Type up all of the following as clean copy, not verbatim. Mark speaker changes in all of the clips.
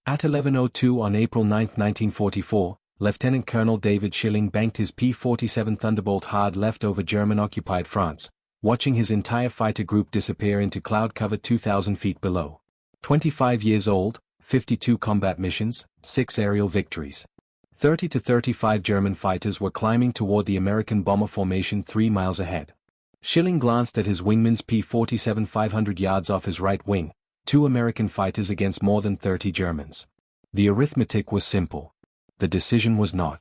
Speaker 1: At 11:02 on April 9, 1944, Lieutenant Colonel David Schilling banked his P-47 Thunderbolt hard left over German-occupied France, watching his entire fighter group disappear into cloud cover 2,000 feet below. 25 years old, 52 combat missions, 6 aerial victories. 30 to 35 German fighters were climbing toward the American bomber formation 3 miles ahead. Schilling glanced at his wingman's P-47 500 yards off his right wing, 2 American fighters against more than 30 Germans. The arithmetic was simple. The decision was not.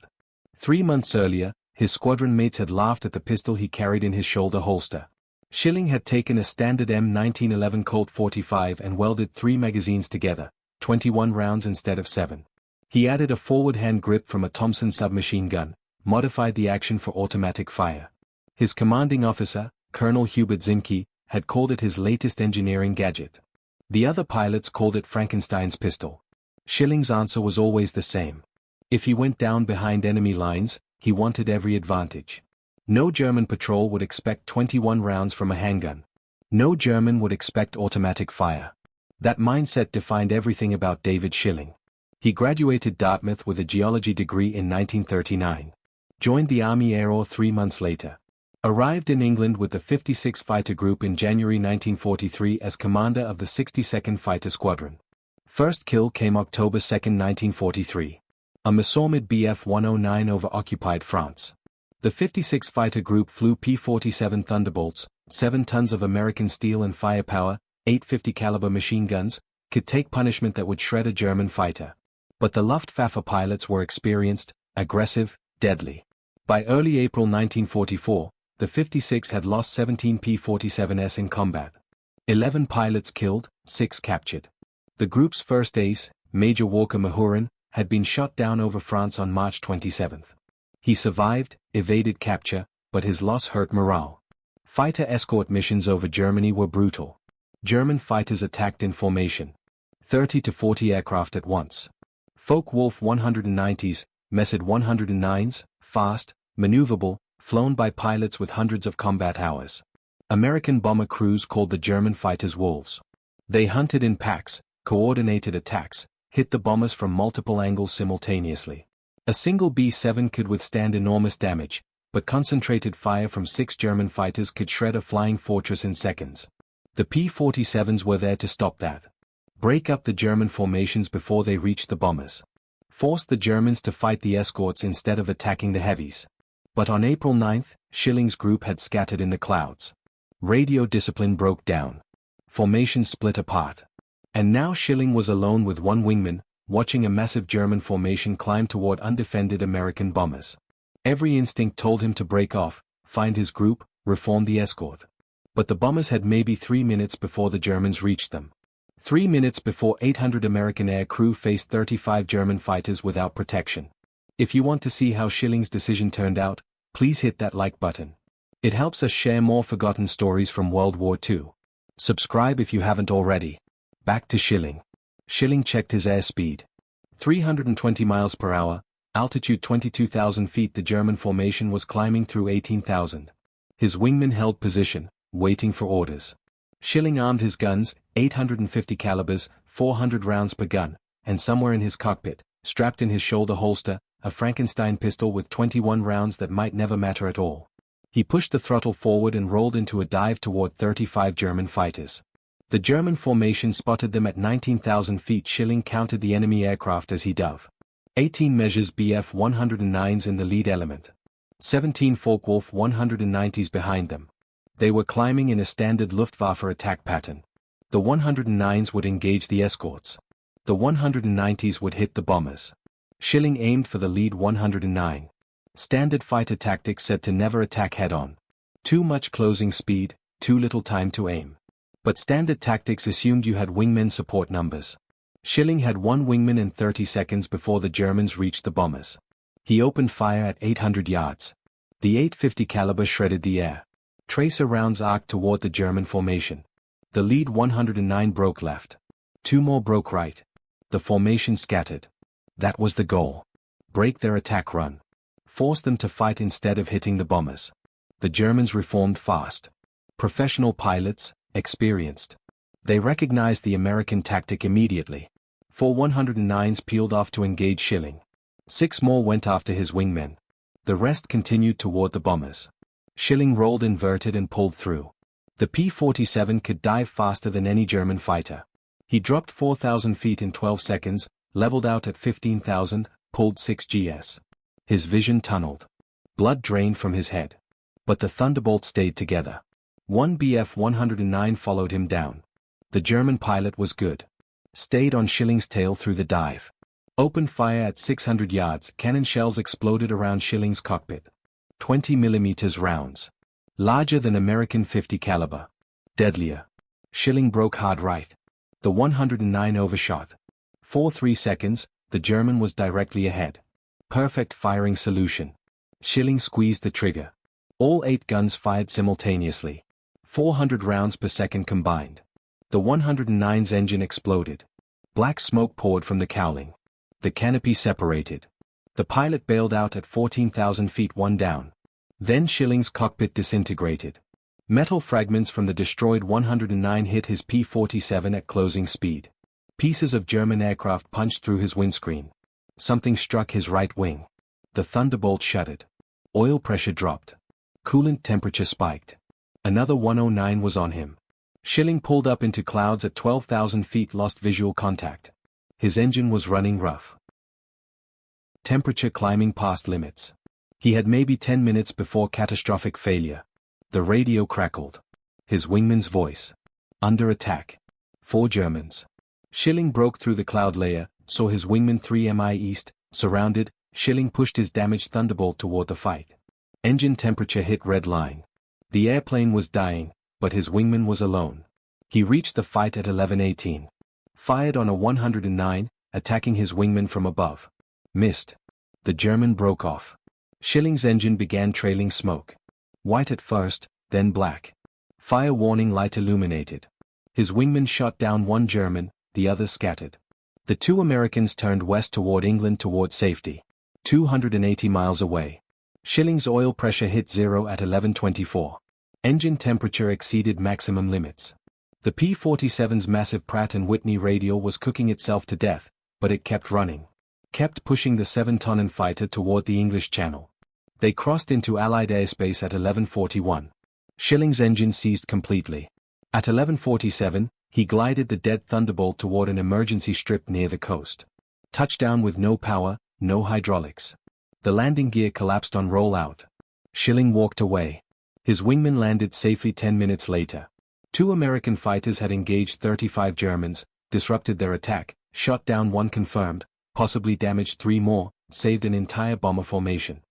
Speaker 1: 3 months earlier, his squadron mates had laughed at the pistol he carried in his shoulder holster. Schilling had taken a standard M1911 Colt 45 and welded 3 magazines together, 21 rounds instead of 7. He added a forward hand grip from a Thompson submachine gun, modified the action for automatic fire. His commanding officer, Colonel Hubert Zimke, had called it his latest engineering gadget. The other pilots called it Frankenstein's pistol. Schilling's answer was always the same. If he went down behind enemy lines, he wanted every advantage. No German patrol would expect 21 rounds from a handgun. No German would expect automatic fire. That mindset defined everything about David Schilling. He graduated Dartmouth with a geology degree in 1939. Joined the Army Air Corps 3 months later. Arrived in England with the 56th Fighter Group in January 1943 as commander of the 62nd Fighter Squadron. First kill came October 2, 1943. A Messerschmitt Bf-109 over occupied France. The 56th Fighter Group flew P-47 Thunderbolts, 7 tons of American steel and firepower, 850 caliber machine guns, could take punishment that would shred a German fighter. But the Luftwaffe pilots were experienced, aggressive, deadly. By early April 1944, the 56 had lost 17 P-47s in combat. 11 pilots killed, 6 captured. The group's first ace, Major Walker Mahurin, had been shot down over France on March 27. He survived, evaded capture, but his loss hurt morale. Fighter escort missions over Germany were brutal. German fighters attacked in formation. 30 to 40 aircraft at once. Focke-Wulf 190s, Messerschmitt 109s, fast, maneuverable, flown by pilots with hundreds of combat hours. American bomber crews called the German fighters wolves. They hunted in packs, coordinated attacks, hit the bombers from multiple angles simultaneously. A single B-7 could withstand enormous damage, but concentrated fire from 6 German fighters could shred a flying fortress in seconds. The P-47s were there to stop that. Break up the German formations before they reached the bombers. Force the Germans to fight the escorts instead of attacking the heavies. But on April 9, Schilling's group had scattered in the clouds. Radio discipline broke down. Formations split apart. And now Schilling was alone with 1 wingman, watching a massive German formation climb toward undefended American bombers. Every instinct told him to break off, find his group, reform the escort. But the bombers had maybe 3 minutes before the Germans reached them. 3 minutes before 800 American air crew faced 35 German fighters without protection. If you want to see how Schilling's decision turned out, please hit that like button. It helps us share more forgotten stories from World War II. Subscribe if you haven't already. Back to Schilling. Schilling checked his airspeed. 320 miles per hour, altitude 22,000 feet. The German formation was climbing through 18,000. His wingmen held position, waiting for orders. Schilling armed his guns, 850 calibers, 400 rounds per gun, and somewhere in his cockpit, strapped in his shoulder holster, a Frankenstein pistol with 21 rounds that might never matter at all. He pushed the throttle forward and rolled into a dive toward 35 German fighters. The German formation spotted them at 19,000 feet. Schilling counted the enemy aircraft as he dove. 18 measures Bf-109s in the lead element. 17 Focke-Wulf 190s behind them. They were climbing in a standard Luftwaffe attack pattern. The 109s would engage the escorts. The 190s would hit the bombers. Schilling aimed for the lead 109. Standard fighter tactics said to never attack head-on. Too much closing speed, too little time to aim. But standard tactics assumed you had wingmen support numbers. Schilling had 1 wingman in 30 seconds before the Germans reached the bombers. He opened fire at 800 yards. The 850 caliber shredded the air. Tracer rounds arced toward the German formation. The lead 109 broke left. 2 more broke right. The formation scattered. That was the goal. Break their attack run. Force them to fight instead of hitting the bombers. The Germans reformed fast. Professional pilots, experienced. They recognized the American tactic immediately. 4 109s peeled off to engage Schilling. 6 more went after his wingmen. The rest continued toward the bombers. Schilling rolled inverted and pulled through. The P-47 could dive faster than any German fighter. He dropped 4,000 feet in 12 seconds, leveled out at 15,000, pulled 6 gs. His vision tunneled. Blood drained from his head. But the Thunderbolt stayed together. 1 Bf-109 followed him down. The German pilot was good. Stayed on Schilling's tail through the dive. Opened fire at 600 yards. Cannon shells exploded around Schilling's cockpit. 20 mm rounds. Larger than American .50 caliber. Deadlier. Schilling broke hard right. The 109 overshot. For 3 seconds, the German was directly ahead. Perfect firing solution. Schilling squeezed the trigger. All 8 guns fired simultaneously. 400 rounds per second combined. The 109's engine exploded. Black smoke poured from the cowling. The canopy separated. The pilot bailed out at 14,000 feet, one down. Then Schilling's cockpit disintegrated. Metal fragments from the destroyed 109 hit his P-47 at closing speed. Pieces of German aircraft punched through his windscreen. Something struck his right wing. The Thunderbolt shuddered. Oil pressure dropped. Coolant temperature spiked. Another 109 was on him. Schilling pulled up into clouds at 12,000 feet, lost visual contact. His engine was running rough. Temperature climbing past limits. He had maybe 10 minutes before catastrophic failure. The radio crackled. His wingman's voice. Under attack. 4 Germans. Schilling broke through the cloud layer, saw his wingman 3 mi east, surrounded. Schilling pushed his damaged Thunderbolt toward the fight. Engine temperature hit red line. The airplane was dying, but his wingman was alone. He reached the fight at 11:18. Fired on a 109, attacking his wingman from above. Missed. The German broke off. Schilling's engine began trailing smoke. White at first, then black. Fire warning light illuminated. His wingman shot down 1 German, the others scattered. The 2 Americans turned west toward England toward safety. 280 miles away. Schilling's oil pressure hit zero at 11:24. Engine temperature exceeded maximum limits. The P-47's massive Pratt & Whitney radial was cooking itself to death, but it kept running. Kept pushing the 7-ton fighter toward the English Channel. They crossed into Allied airspace at 11:41. Schilling's engine seized completely. At 11:47, he glided the dead Thunderbolt toward an emergency strip near the coast. Touchdown with no power, no hydraulics. The landing gear collapsed on rollout. Schilling walked away. His wingman landed safely 10 minutes later. 2 American fighters had engaged 35 Germans, disrupted their attack, shot down 1 confirmed, possibly damaged 3 more, saved an entire bomber formation.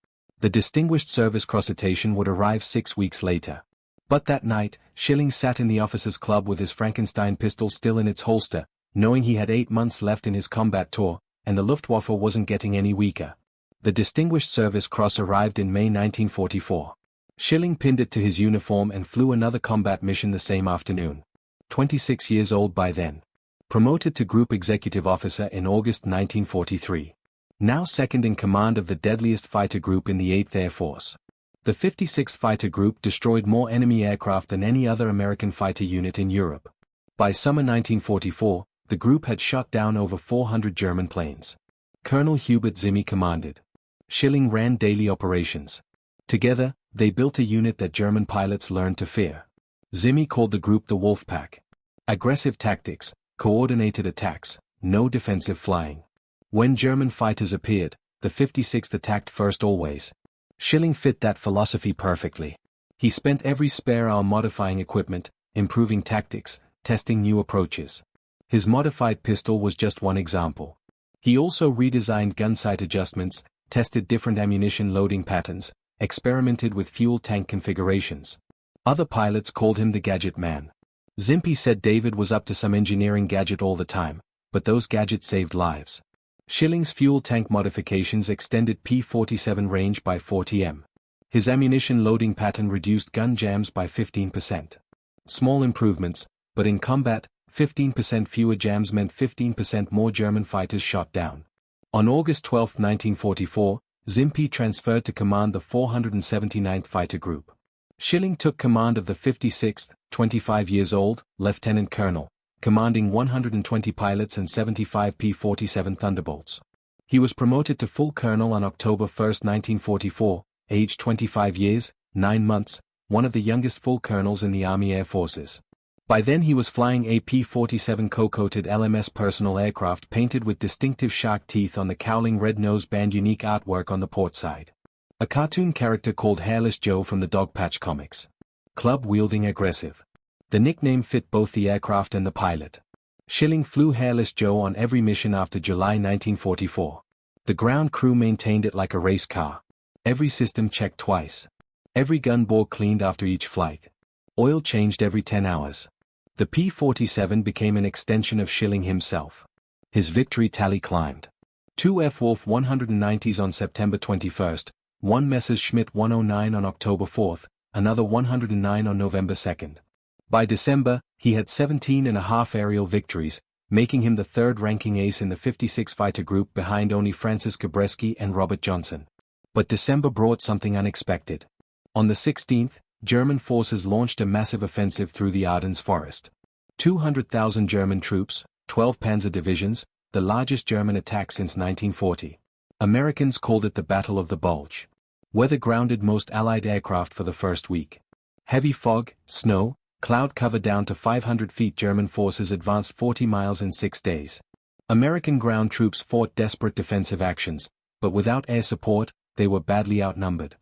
Speaker 1: The Distinguished Service Cross-Citation would arrive 6 weeks later. But that night, Schilling sat in the officers' club with his Frankenstein pistol still in its holster, knowing he had 8 months left in his combat tour, and the Luftwaffe wasn't getting any weaker. The Distinguished Service Cross arrived in May 1944. Schilling pinned it to his uniform and flew another combat mission the same afternoon. 26 years old by then. Promoted to Group Executive Officer in August 1943. Now second in command of the deadliest fighter group in the 8th Air Force. The 56th Fighter Group destroyed more enemy aircraft than any other American fighter unit in Europe. By summer 1944, the group had shot down over 400 German planes. Colonel Hubert Zimmy commanded. Schilling ran daily operations. Together, they built a unit that German pilots learned to fear. Zimmy called the group the Wolf Pack. Aggressive tactics, coordinated attacks, no defensive flying. When German fighters appeared, the 56th attacked first always. Schilling fit that philosophy perfectly. He spent every spare hour modifying equipment, improving tactics, testing new approaches. His modified pistol was just one example. He also redesigned gun sight adjustments, tested different ammunition loading patterns, experimented with fuel tank configurations. Other pilots called him the Gadget Man. Zimmy said David was up to some engineering gadget all the time, but those gadgets saved lives. Schilling's fuel tank modifications extended P-47 range by 40 m. His ammunition loading pattern reduced gun jams by 15%. Small improvements, but in combat, 15% fewer jams meant 15% more German fighters shot down. On August 12, 1944, Zimmy transferred to command the 479th Fighter Group. Schilling took command of the 56th, 25 years old, Lieutenant Colonel, commanding 120 pilots and 75 P-47 Thunderbolts. He was promoted to full colonel on October 1, 1944, aged 25 years, 9 months, one of the youngest full colonels in the Army Air Forces. By then he was flying a P-47 co-coated LMS personal aircraft painted with distinctive shark teeth on the cowling red nose band, unique artwork on the port side. A cartoon character called Hairless Joe from the Dogpatch comics. Club-wielding aggressive. The nickname fit both the aircraft and the pilot. Schilling flew Hairless Joe on every mission after July 1944. The ground crew maintained it like a race car. Every system checked twice. Every gun bore cleaned after each flight. Oil changed every 10 hours. The P-47 became an extension of Schilling himself. His victory tally climbed. 2 F-Wolf 190s on September 21, 1 Messerschmitt 109 on October 4, another 109 on November 2. By December, he had 17.5 aerial victories, making him the third-ranking ace in the 56 fighter group behind only Francis Gabreski and Robert Johnson. But December brought something unexpected. On the 16th, German forces launched a massive offensive through the Ardennes forest. 200,000 German troops, 12 panzer divisions, the largest German attack since 1940. Americans called it the Battle of the Bulge. Weather grounded most Allied aircraft for the first week. Heavy fog, snow, cloud cover down to 500 feet. German forces advanced 40 miles in 6 days. American ground troops fought desperate defensive actions, but without air support, they were badly outnumbered.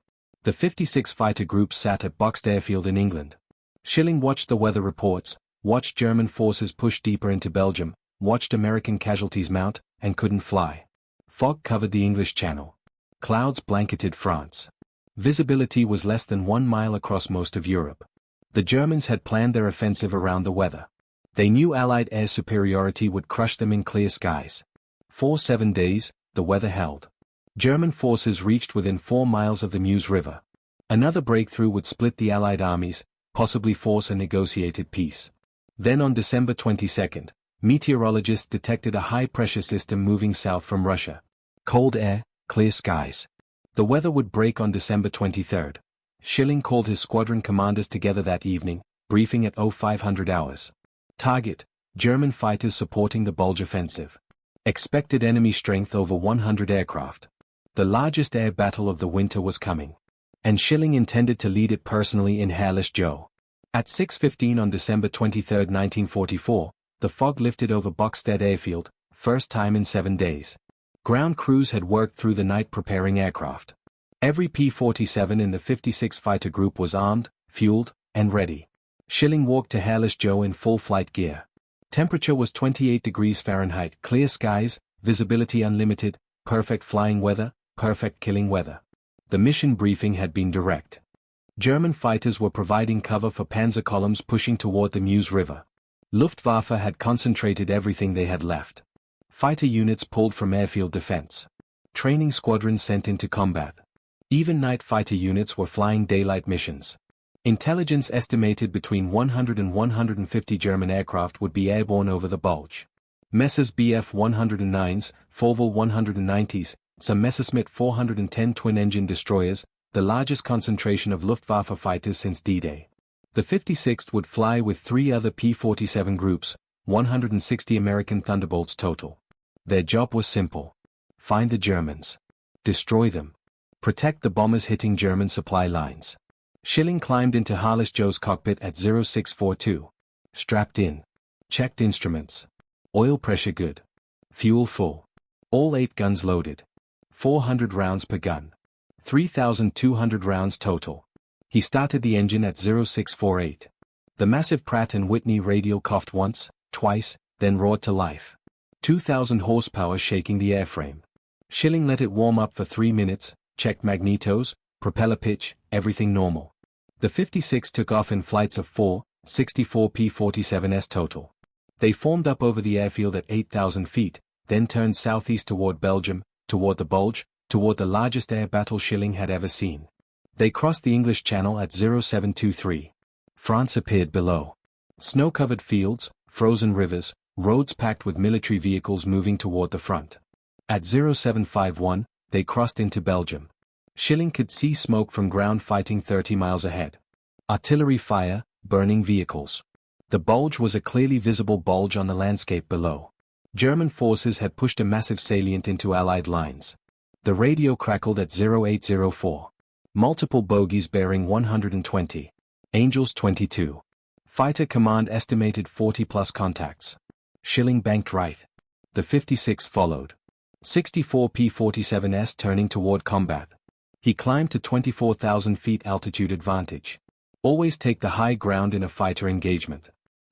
Speaker 1: The 56 fighter group sat at Boxed Airfield in England. Schilling watched the weather reports, watched German forces push deeper into Belgium, watched American casualties mount, and couldn't fly. Fog covered the English Channel. Clouds blanketed France. Visibility was less than 1 mile across most of Europe. The Germans had planned their offensive around the weather. They knew Allied air superiority would crush them in clear skies. For 7 days, the weather held. German forces reached within 4 miles of the Meuse River. Another breakthrough would split the Allied armies, possibly force a negotiated peace. Then on December 22, meteorologists detected a high-pressure system moving south from Russia. Cold air, clear skies. The weather would break on December 23. Schilling called his squadron commanders together that evening, briefing at 0500 hours. Target: German fighters supporting the Bulge offensive. Expected enemy strength over 100 aircraft. The largest air battle of the winter was coming. And Schilling intended to lead it personally in Hairless Joe. At 6:15 on December 23, 1944, the fog lifted over Boxted Airfield, first time in 7 days. Ground crews had worked through the night preparing aircraft. Every P-47 in the 56 fighter group was armed, fueled, and ready. Schilling walked to Hairless Joe in full flight gear. Temperature was 28 degrees Fahrenheit, clear skies, visibility unlimited, perfect flying weather, perfect killing weather. The mission briefing had been direct. German fighters were providing cover for panzer columns pushing toward the Meuse River. Luftwaffe had concentrated everything they had left. Fighter units pulled from airfield defense. Training squadrons sent into combat. Even night fighter units were flying daylight missions. Intelligence estimated between 100 and 150 German aircraft would be airborne over the Bulge. Messrs Bf 109s, Vorwahl 190s, some Messerschmitt 410 twin-engine destroyers, the largest concentration of Luftwaffe fighters since D-Day. The 56th would fly with 3 other P-47 groups, 160 American Thunderbolts total. Their job was simple. Find the Germans. Destroy them. Protect the bombers hitting German supply lines. Schilling climbed into Hairless Joe's cockpit at 0642. Strapped in. Checked instruments. Oil pressure good. Fuel full. All 8 guns loaded. 400 rounds per gun. 3,200 rounds total. He started the engine at 0648. The massive Pratt & Whitney radial coughed once, twice, then roared to life. 2,000 horsepower shaking the airframe. Schilling let it warm up for 3 minutes, checked magnetos, propeller pitch, everything normal. The 56 took off in flights of 4, 64 P-47s total. They formed up over the airfield at 8,000 feet, then turned southeast toward Belgium, toward the Bulge, toward the largest air battle Schilling had ever seen. They crossed the English Channel at 0723. France appeared below. Snow-covered fields, frozen rivers, roads packed with military vehicles moving toward the front. At 0751, they crossed into Belgium. Schilling could see smoke from ground fighting 30 miles ahead. Artillery fire, burning vehicles. The bulge was a clearly visible bulge on the landscape below. German forces had pushed a massive salient into Allied lines. The radio crackled at 0804. Multiple bogies bearing 120. Angels 22. Fighter command estimated 40+ contacts. Schilling banked right. The 56th followed. 64 P-47s turning toward combat. He climbed to 24,000 feet altitude advantage. Always take the high ground in a fighter engagement.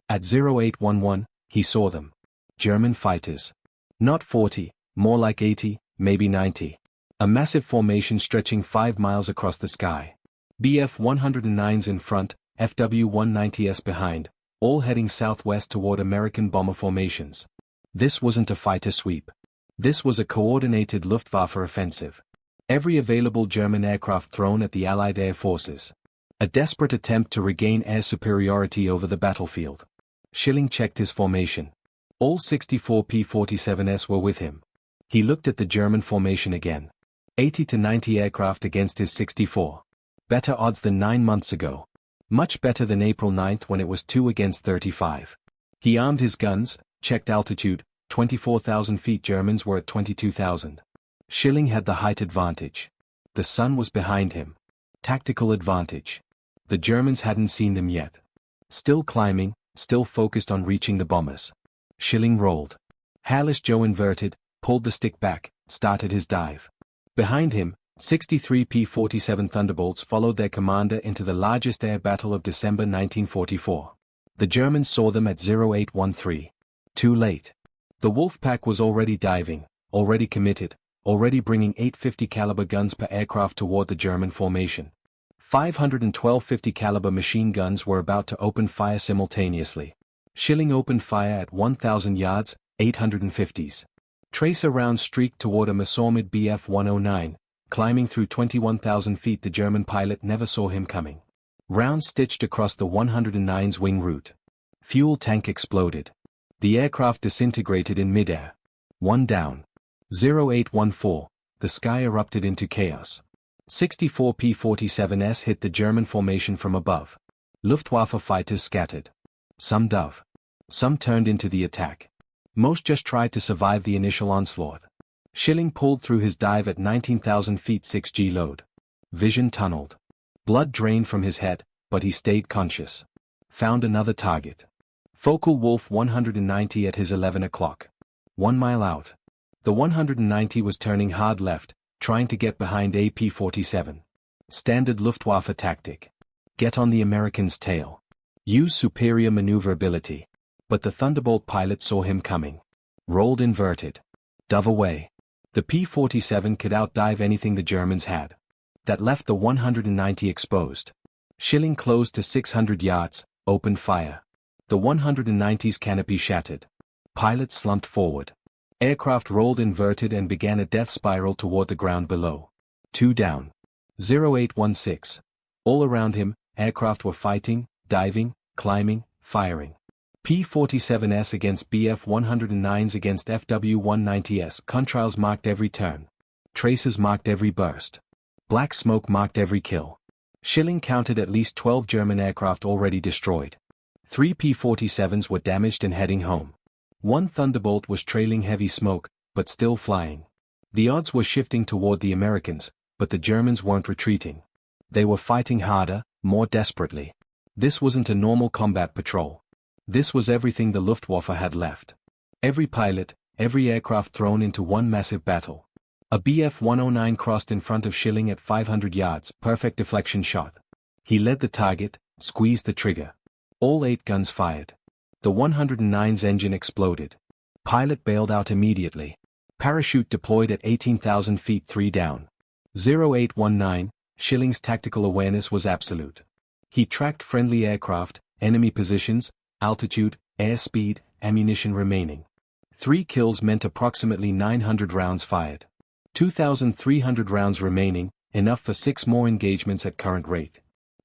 Speaker 1: At 0811, he saw them. German fighters. Not 40, more like 80, maybe 90. A massive formation stretching 5 miles across the sky. Bf-109s in front, FW-190s behind, all heading southwest toward American bomber formations. This wasn't a fighter sweep. This was a coordinated Luftwaffe offensive. Every available German aircraft thrown at the Allied air forces. A desperate attempt to regain air superiority over the battlefield. Schilling checked his formation. All 64 P-47s were with him. He looked at the German formation again. 80 to 90 aircraft against his 64. Better odds than 9 months ago. Much better than April 9th when it was 2 against 35. He armed his guns, checked altitude, 24,000 feet. Germans were at 22,000. Schilling had the height advantage. The sun was behind him. Tactical advantage. The Germans hadn't seen them yet. Still climbing, still focused on reaching the bombers. Schilling rolled. Hairless Joe inverted, pulled the stick back, started his dive. Behind him, 63 P-47 Thunderbolts followed their commander into the largest air battle of December 1944. The Germans saw them at 0813. Too late. The Wolfpack was already diving, already committed, already bringing 850 caliber guns per aircraft toward the German formation. 512 50 caliber machine guns were about to open fire simultaneously. Schilling opened fire at 1,000 yards, 850s. Tracer rounds streaked toward a Messerschmitt Bf-109, climbing through 21,000 feet. The German pilot never saw him coming. Rounds stitched across the 109's wing root. Fuel tank exploded. The aircraft disintegrated in midair. One down. 0814, the sky erupted into chaos. 64 P-47s hit the German formation from above. Luftwaffe fighters scattered. Some dove. Some turned into the attack. Most just tried to survive the initial onslaught. Schilling pulled through his dive at 19,000 feet 6G load. Vision tunneled. Blood drained from his head, but he stayed conscious. Found another target. Focal Wolf 190 at his 11 o'clock. 1 mile out. The 190 was turning hard left, trying to get behind a P-47. Standard Luftwaffe tactic. Get on the Americans' tail. Use superior maneuverability. But the Thunderbolt pilot saw him coming. Rolled inverted. Dove away. The P-47 could outdive anything the Germans had. That left the 190 exposed. Schilling closed to 600 yards, opened fire. The 190's canopy shattered. Pilot slumped forward. Aircraft rolled inverted and began a death spiral toward the ground below. 2 down. 0816. All around him, aircraft were fighting, diving, climbing, firing. P-47s against Bf-109s against FW-190s. Contrails marked every turn. Tracers marked every burst. Black smoke marked every kill. Schilling counted at least 12 German aircraft already destroyed. 3 P-47s were damaged and heading home. 1 Thunderbolt was trailing heavy smoke, but still flying. The odds were shifting toward the Americans, but the Germans weren't retreating. They were fighting harder, more desperately. This wasn't a normal combat patrol. This was everything the Luftwaffe had left. Every pilot, every aircraft thrown into one massive battle. A Bf-109 crossed in front of Schilling at 500 yards, perfect deflection shot. He led the target, squeezed the trigger. All 8 guns fired. The 109's engine exploded. Pilot bailed out immediately. Parachute deployed at 18,000 feet 3 down. 0819, Schilling's tactical awareness was absolute. He tracked friendly aircraft, enemy positions, altitude, airspeed, ammunition remaining. 3 kills meant approximately 900 rounds fired. 2,300 rounds remaining, enough for 6 more engagements at current rate.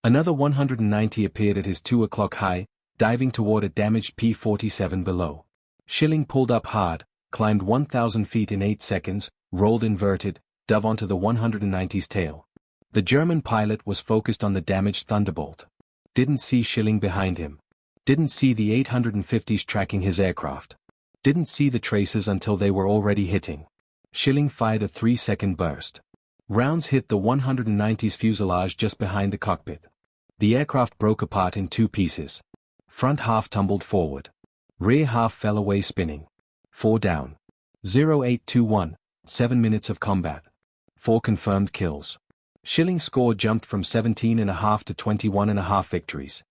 Speaker 1: Another 190 appeared at his 2 o'clock high, diving toward a damaged P-47 below. Schilling pulled up hard, climbed 1,000 feet in 8 seconds, rolled inverted, dove onto the 190's tail. The German pilot was focused on the damaged Thunderbolt. Didn't see Schilling behind him. Didn't see the 850s tracking his aircraft. Didn't see the traces until they were already hitting. Schilling fired a 3-second burst. Rounds hit the 190's fuselage just behind the cockpit. The aircraft broke apart in 2 pieces. Front half tumbled forward. Rear half fell away spinning. 4 down. 0821, 7 minutes of combat. 4 confirmed kills. Schilling's score jumped from 17.5 to 21.5 victories.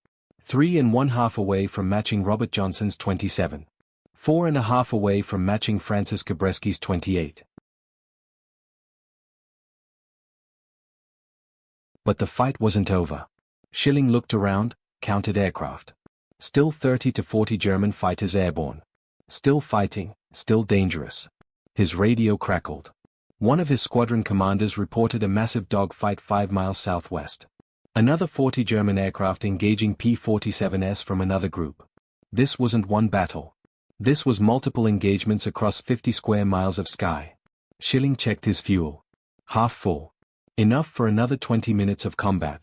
Speaker 1: 3.5 away from matching Robert Johnson's 27. 4.5 away from matching Francis Cabreski's 28. But the fight wasn't over. Schilling looked around, counted aircraft. Still 30 to 40 German fighters airborne. Still fighting, still dangerous. His radio crackled. One of his squadron commanders reported a massive dogfight 5 miles southwest. Another 40 German aircraft engaging P-47s from another group. This wasn't one battle. This was multiple engagements across 50 square miles of sky. Schilling checked his fuel. Half full. Enough for another 20 minutes of combat.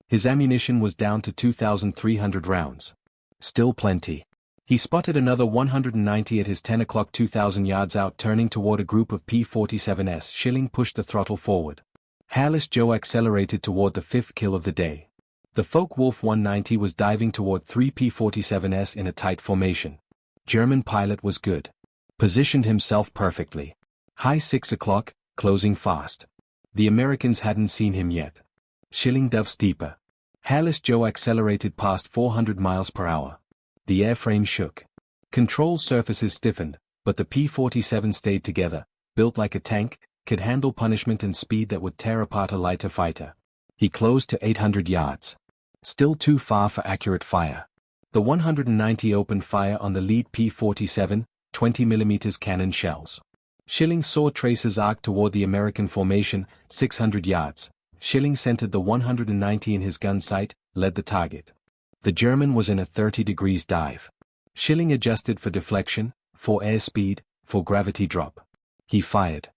Speaker 1: His ammunition was down to 2,300 rounds. Still plenty. He spotted another 190 at his 10 o'clock 2,000 yards out turning toward a group of P-47s. Schilling pushed the throttle forward. Hairless Joe accelerated toward the 5th kill of the day. The Focke-Wulf 190 was diving toward 3 P-47s in a tight formation. German pilot was good. Positioned himself perfectly. High 6 o'clock, closing fast. The Americans hadn't seen him yet. Schilling dove steeper. Hairless Joe accelerated past 400 miles per hour. The airframe shook. Control surfaces stiffened, but the P-47 stayed together, built like a tank, could handle punishment and speed that would tear apart a lighter fighter. He closed to 800 yards. Still too far for accurate fire. The 190 opened fire on the lead P-47, 20mm cannon shells. Schilling saw traces arc toward the American formation, 600 yards. Schilling centered the 190 in his gun sight, led the target. The German was in a 30 degrees dive. Schilling adjusted for deflection, for airspeed, for gravity drop. He fired.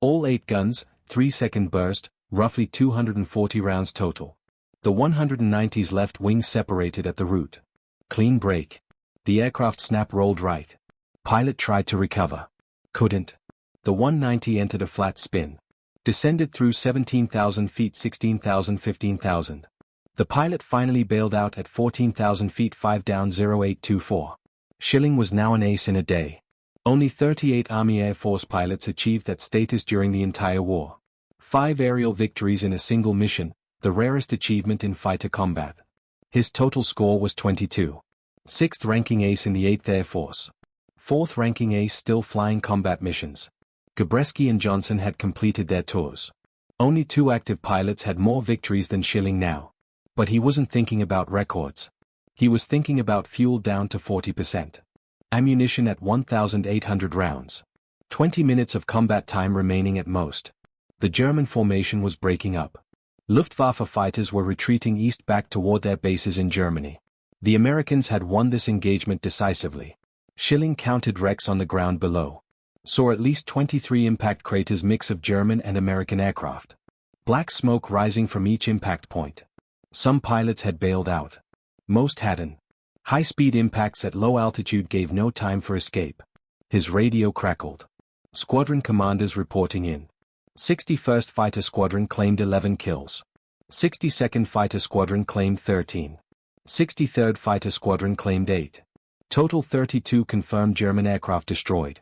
Speaker 1: All 8 guns, 3-second burst, roughly 240 rounds total. The 190's left wing separated at the root. Clean break. The aircraft snap rolled right. Pilot tried to recover. Couldn't. The 190 entered a flat spin. Descended through 17,000 feet 16,000 15,000. The pilot finally bailed out at 14,000 feet 5 down 0824. Schilling was now an ace in a day. Only 38 Army Air Force pilots achieved that status during the entire war. 5 aerial victories in a single mission, the rarest achievement in fighter combat. His total score was 22. 6th ranking ace in the 8th Air Force. 4th ranking ace still flying combat missions. Cabreski and Johnson had completed their tours. Only 2 active pilots had more victories than Schilling now. But he wasn't thinking about records. He was thinking about fuel down to 40%. Ammunition at 1,800 rounds. 20 minutes of combat time remaining at most. The German formation was breaking up. Luftwaffe fighters were retreating east back toward their bases in Germany. The Americans had won this engagement decisively. Schilling counted wrecks on the ground below. Saw at least 23 impact craters, mix of German and American aircraft. Black smoke rising from each impact point. Some pilots had bailed out. Most hadn't. High-speed impacts at low altitude gave no time for escape. His radio crackled. Squadron commanders reporting in. 61st Fighter Squadron claimed 11 kills. 62nd Fighter Squadron claimed 13. 63rd Fighter Squadron claimed 8. Total 32 confirmed German aircraft destroyed.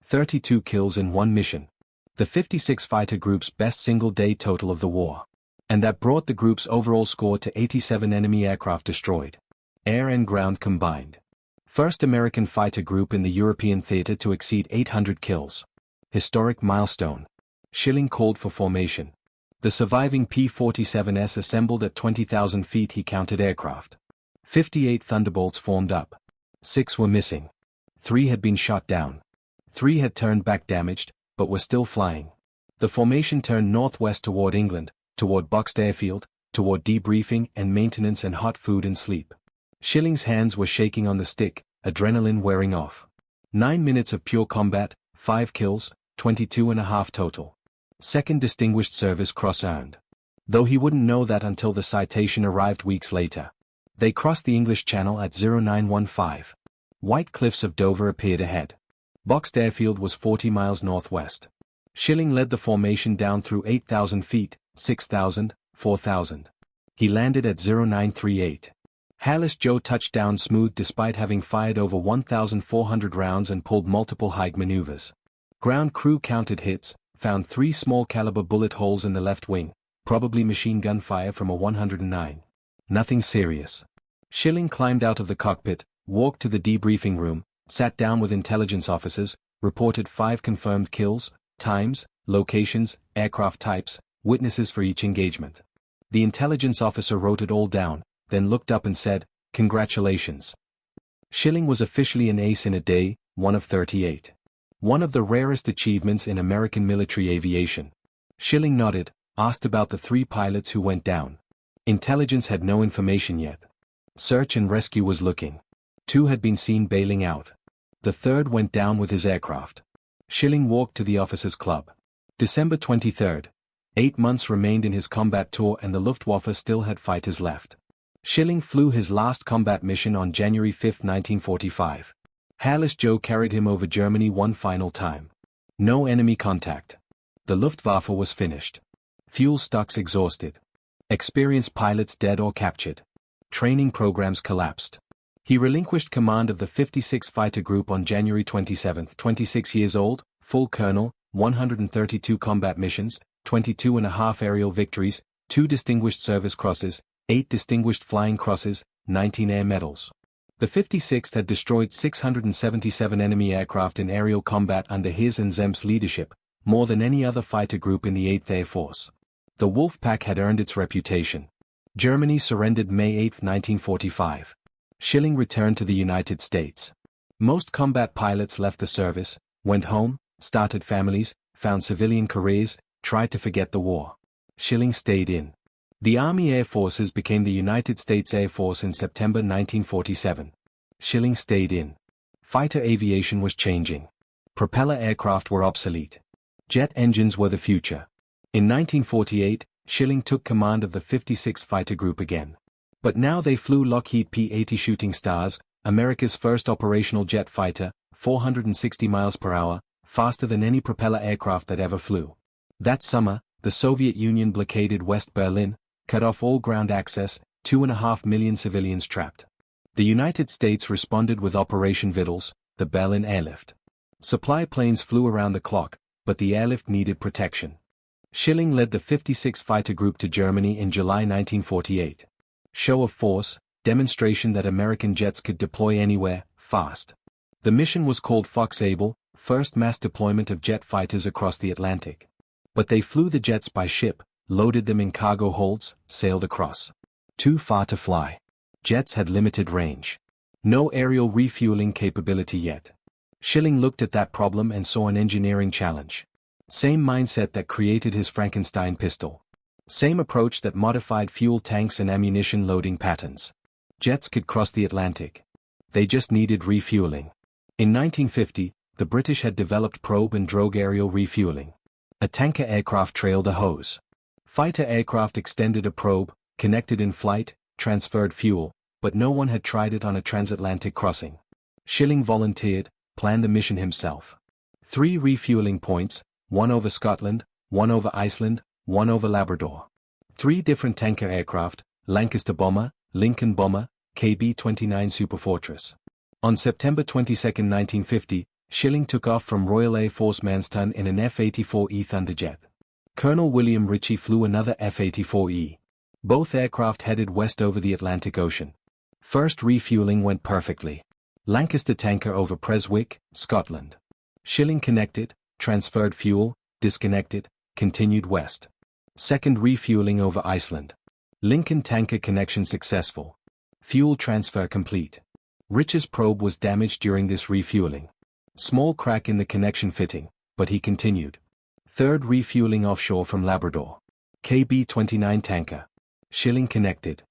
Speaker 1: 32 kills in one mission. The 56 fighter group's best single-day total of the war. And that brought the group's overall score to 87 enemy aircraft destroyed. Air and ground combined. First American fighter group in the European theater to exceed 800 kills. Historic milestone. Schilling called for formation. The surviving P-47s assembled at 20,000 feet. He counted aircraft. 58 Thunderbolts formed up. 6 were missing. 3 had been shot down. 3 had turned back damaged, but were still flying. The formation turned northwest toward England, toward Boxed Airfield, toward debriefing and maintenance and hot food and sleep. Schilling's hands were shaking on the stick, adrenaline wearing off. 9 minutes of pure combat, 5 kills, 22.5 total. Second Distinguished Service Cross earned. Though he wouldn't know that until the citation arrived weeks later. They crossed the English Channel at 0915. White cliffs of Dover appeared ahead. Boxed Airfield was 40 miles northwest. Schilling led the formation down through 8,000 feet, 6,000, 4,000. He landed at 0938. Hairless Joe touched down smooth despite having fired over 1,400 rounds and pulled multiple hike maneuvers. Ground crew counted hits, found 3 small caliber bullet holes in the left wing, probably machine gun fire from a 109. Nothing serious. Schilling climbed out of the cockpit, walked to the debriefing room, sat down with intelligence officers, reported 5 confirmed kills, times, locations, aircraft types, witnesses for each engagement. The intelligence officer wrote it all down, then looked up and said, "Congratulations." Schilling was officially an ace in a day, one of 38. One of the rarest achievements in American military aviation. Schilling nodded, asked about the 3 pilots who went down. Intelligence had no information yet. Search and rescue was looking. 2 had been seen bailing out. The 3rd went down with his aircraft. Schilling walked to the officers' club. December 23. 8 months remained in his combat tour and the Luftwaffe still had fighters left. Schilling flew his last combat mission on January 5, 1945. Hairless Joe carried him over Germany one final time. No enemy contact. The Luftwaffe was finished. Fuel stocks exhausted. Experienced pilots dead or captured. Training programs collapsed. He relinquished command of the 56th Fighter Group on January 27, 26 years old, full colonel, 132 combat missions, 22.5 aerial victories, 2 Distinguished Service Crosses, 8 Distinguished Flying Crosses, 19 air medals. The 56th had destroyed 677 enemy aircraft in aerial combat under his and Zemp's leadership, more than any other fighter group in the 8th Air Force. The Wolf Pack had earned its reputation. Germany surrendered May 8, 1945. Schilling returned to the United States. Most combat pilots left the service, went home, started families, found civilian careers, tried to forget the war. Schilling stayed in. The Army Air Forces became the United States Air Force in September 1947. Schilling stayed in. Fighter aviation was changing. Propeller aircraft were obsolete. Jet engines were the future. In 1948, Schilling took command of the 56th Fighter Group again. But now they flew Lockheed P-80 Shooting Stars, America's first operational jet fighter, 460 miles per hour, faster than any propeller aircraft that ever flew. That summer, the Soviet Union blockaded West Berlin, cut off all ground access, 2.5 million civilians trapped. The United States responded with Operation Vittles, the Berlin airlift. Supply planes flew around the clock, but the airlift needed protection. Schilling led the 56th Fighter Group to Germany in July 1948. Show of force, demonstration that American jets could deploy anywhere, fast. The mission was called Fox-Able, first mass deployment of jet fighters across the Atlantic. But they flew the jets by ship, loaded them in cargo holds, sailed across. Too far to fly. Jets had limited range. No aerial refueling capability yet. Schilling looked at that problem and saw an engineering challenge. Same mindset that created his Frankenstein pistol. Same approach that modified fuel tanks and ammunition loading patterns. Jets could cross the Atlantic. They just needed refueling. In 1950, the British had developed probe and drogue aerial refueling. A tanker aircraft trailed a hose. Fighter aircraft extended a probe, connected in flight, transferred fuel, but no one had tried it on a transatlantic crossing. Schilling volunteered, planned the mission himself. 3 refueling points, 1 over Scotland, 1 over Iceland, 1 over Labrador. 3 different tanker aircraft, Lancaster Bomber, Lincoln Bomber, KB-29 Superfortress. On September 22, 1950, Schilling took off from Royal Air Force Manston in an F-84E Thunderjet. Colonel William Ritchie flew another F-84E. Both aircraft headed west over the Atlantic Ocean. First refueling went perfectly. Lancaster tanker over Preswick, Scotland. Schilling connected, transferred fuel, disconnected, continued west. Second refueling over Iceland. Lincoln tanker connection successful. Fuel transfer complete. Ritchie's probe was damaged during this refueling. Small crack in the connection fitting, but he continued. Third refueling offshore from Labrador. KB-29 tanker. Schilling connected.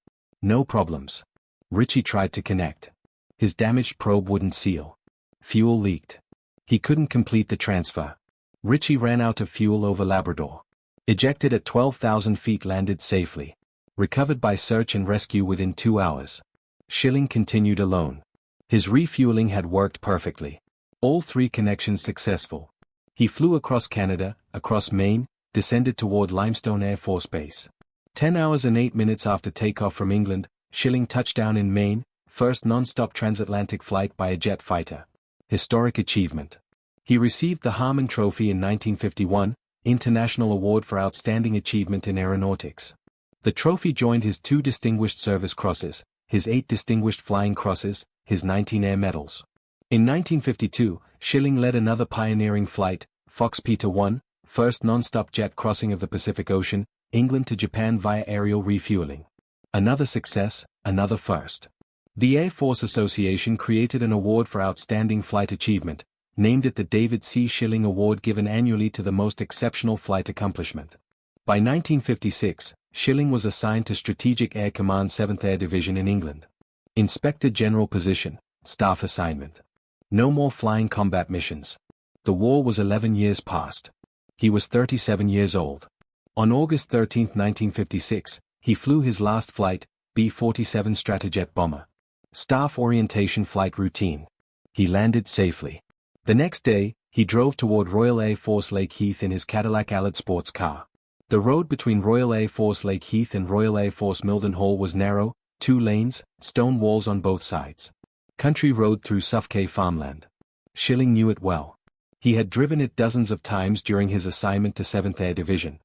Speaker 1: No problems. Ritchie tried to connect. His damaged probe wouldn't seal. Fuel leaked. He couldn't complete the transfer. Ritchie ran out of fuel over Labrador. Ejected at 12,000 feet, landed safely. Recovered by search and rescue within 2 hours. Schilling continued alone. His refueling had worked perfectly. All 3 connections successful. He flew across Canada, across Maine, descended toward Limestone Air Force Base. 10 hours and 8 minutes after takeoff from England, Schilling touched down in Maine, first non-stop transatlantic flight by a jet fighter. Historic achievement. He received the Harmon Trophy in 1951, International Award for Outstanding Achievement in Aeronautics. The trophy joined his 2 Distinguished Service Crosses, his 8 Distinguished Flying Crosses, his 19 Air Medals. In 1952, Schilling led another pioneering flight, Fox Peter 1, first non-stop jet crossing of the Pacific Ocean, England to Japan via aerial refueling. Another success, another first. The Air Force Association created an award for outstanding flight achievement, named it the David C. Schilling Award, given annually to the most exceptional flight accomplishment. By 1956, Schilling was assigned to Strategic Air Command 7th Air Division in England. Inspector General position, staff assignment. No more flying combat missions. The war was 11 years past. He was 37 years old. On August 13, 1956, he flew his last flight, B-47 Stratojet bomber. Staff orientation flight routine. He landed safely. The next day, he drove toward Royal Air Force Lake Heath in his Cadillac Allard sports car. The road between Royal Air Force Lake Heath and Royal Air Force Mildenhall was narrow, 2 lanes, stone walls on both sides. Country road through Suffolk farmland. Schilling knew it well. He had driven it dozens of times during his assignment to 7th Air Division.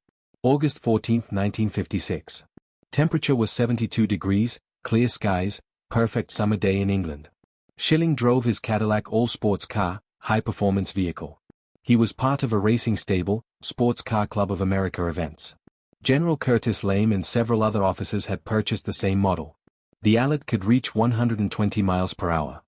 Speaker 1: August 14, 1956. Temperature was 72 degrees, clear skies, perfect summer day in England. Schilling drove his Cadillac all-sports car, high-performance vehicle. He was part of a racing stable, Sports Car Club of America events. General Curtis Lame and several other officers had purchased the same model. The Allard could reach 120 miles per hour.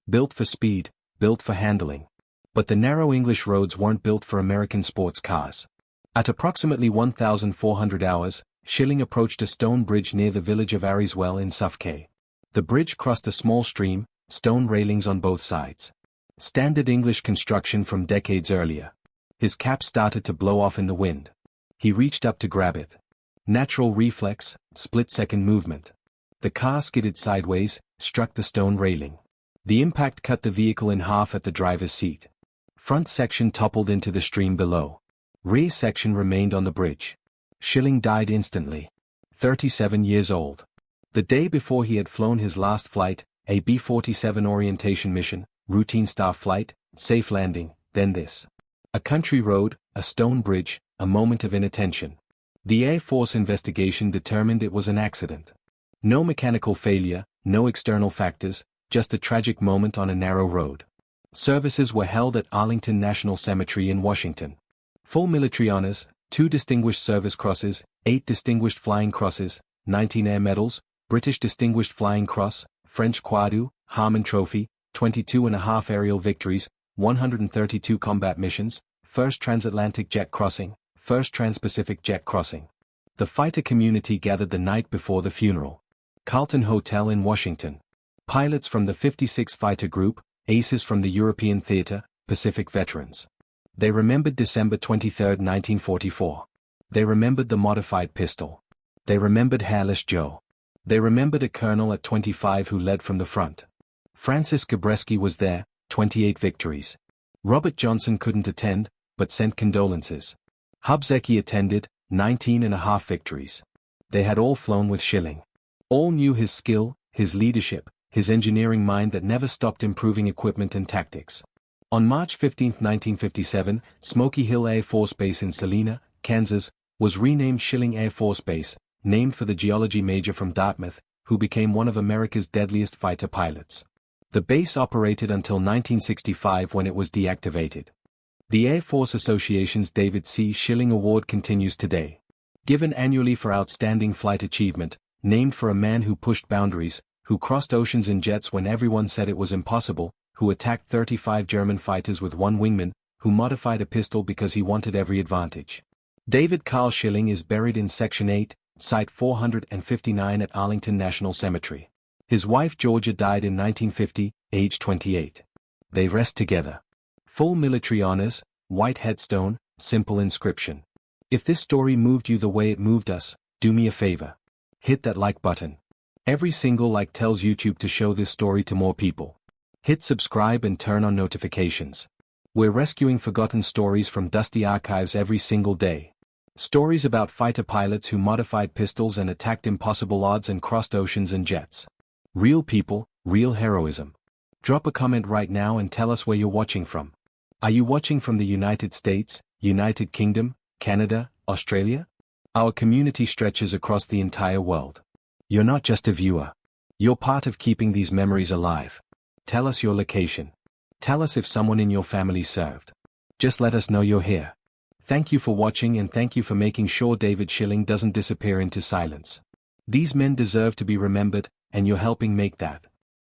Speaker 1: Built for speed, built for handling. But the narrow English roads weren't built for American sports cars. At approximately 1,400 hours, Schilling approached a stone bridge near the village of Arryswell in Suffolk. The bridge crossed a small stream, stone railings on both sides. Standard English construction from decades earlier. His cap started to blow off in the wind. He reached up to grab it. Natural reflex, split-second movement. The car skidded sideways, struck the stone railing. The impact cut the vehicle in half at the driver's seat. Front section toppled into the stream below. Rear section remained on the bridge. Schilling died instantly. 37 years old. The day before he had flown his last flight, a B-47 orientation mission, routine staff flight, safe landing, then this. A country road, a stone bridge, a moment of inattention. The Air Force investigation determined it was an accident. No mechanical failure, no external factors, just a tragic moment on a narrow road. Services were held at Arlington National Cemetery in Washington. Full military honors, 2 Distinguished Service Crosses, 8 Distinguished Flying Crosses, 19 Air Medals, British Distinguished Flying Cross, French Croix, Harmon Trophy, 22.5 aerial victories, 132 combat missions, first transatlantic jet crossing, first trans-Pacific jet crossing. The fighter community gathered the night before the funeral. Carlton Hotel in Washington. Pilots from the 56 Fighter Group, aces from the European Theater, Pacific veterans. They remembered December 23, 1944. They remembered the modified pistol. They remembered Hairless Joe. They remembered a colonel at 25 who led from the front. Francis Gabreski was there, 28 victories. Robert Johnson couldn't attend, but sent condolences. Hub Zeki attended, 19.5 victories. They had all flown with Schilling. All knew his skill, his leadership, his engineering mind that never stopped improving equipment and tactics. On March 15, 1957, Smoky Hill Air Force Base in Salina, Kansas, was renamed Schilling Air Force Base, named for the geology major from Dartmouth, who became one of America's deadliest fighter pilots. The base operated until 1965 when it was deactivated. The Air Force Association's David C. Schilling Award continues today. Given annually for outstanding flight achievement, named for a man who pushed boundaries, who crossed oceans in jets when everyone said it was impossible, who attacked 35 German fighters with 1 wingman, who modified a pistol because he wanted every advantage. David Carl Schilling is buried in Section 8, Site 459 at Arlington National Cemetery. His wife Georgia died in 1950, age 28. They rest together. Full military honors, white headstone, simple inscription. If this story moved you the way it moved us, do me a favor. Hit that like button. Every single like tells YouTube to show this story to more people. Hit subscribe and turn on notifications. We're rescuing forgotten stories from dusty archives every single day. Stories about fighter pilots who modified pistols and attacked impossible odds and crossed oceans and jets. Real people, real heroism. Drop a comment right now and tell us where you're watching from. Are you watching from the United States, United Kingdom, Canada, Australia? Our community stretches across the entire world. You're not just a viewer. You're part of keeping these memories alive. Tell us your location. Tell us if someone in your family served. Just let us know you're here. Thank you for watching and thank you for making sure David Schilling doesn't disappear into silence. These men deserve to be remembered, and you're helping make that.